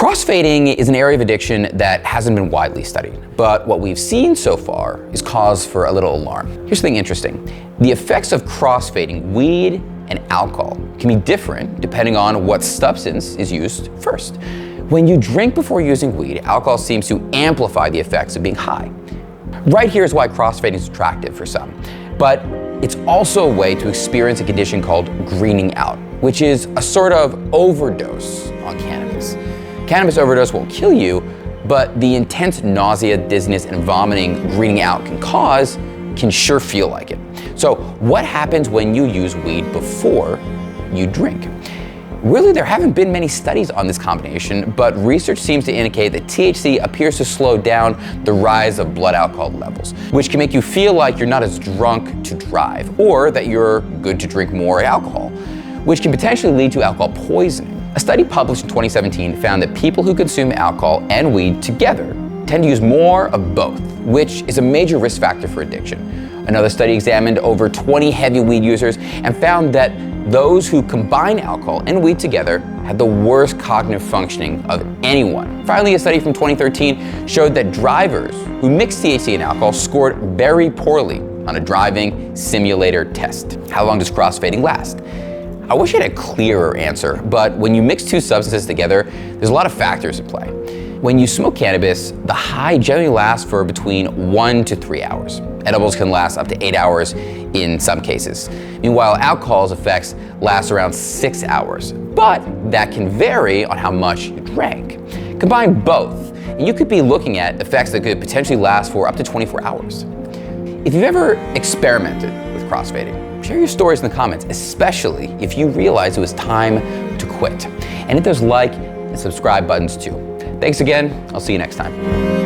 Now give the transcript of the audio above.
Crossfading is an area of addiction that hasn't been widely studied, but what we've seen so far is cause for a little alarm. Here's something interesting. The effects of crossfading, weed and alcohol, can be different depending on what substance is used first. When you drink before using weed, alcohol seems to amplify the effects of being high. Right here is why crossfading is attractive for some, but it's also a way to experience a condition called greening out, which is a sort of overdose on cannabis. Cannabis overdose won't kill you, but the intense nausea, dizziness, and vomiting greening out can sure feel like it. So what happens when you use weed before you drink? Really, there haven't been many studies on this combination, but research seems to indicate that THC appears to slow down the rise of blood alcohol levels, which can make you feel like you're not as drunk to drive, or that you're good to drink more alcohol, which can potentially lead to alcohol poisoning. A study published in 2017 found that people who consume alcohol and weed together tend to use more of both, which is a major risk factor for addiction. Another study examined over 20 heavy weed users and found that those who combine alcohol and weed together had the worst cognitive functioning of anyone. Finally, a study from 2013 showed that drivers who mixed THC and alcohol scored very poorly on a driving simulator test. How long does crossfading last? I wish I had a clearer answer, but when you mix two substances together, there's a lot of factors at play. When you smoke cannabis, the high generally lasts for between 1 to 3 hours. Edibles can last up to 8 hours in some cases. Meanwhile, alcohol's effects last around 6 hours, but that can vary on how much you drank. Combine both, and you could be looking at effects that could potentially last for up to 24 hours. If you've ever experimented with crossfading, share your stories in the comments, especially if you realize it was time to quit. And hit those like and subscribe buttons too. Thanks again. I'll see you next time.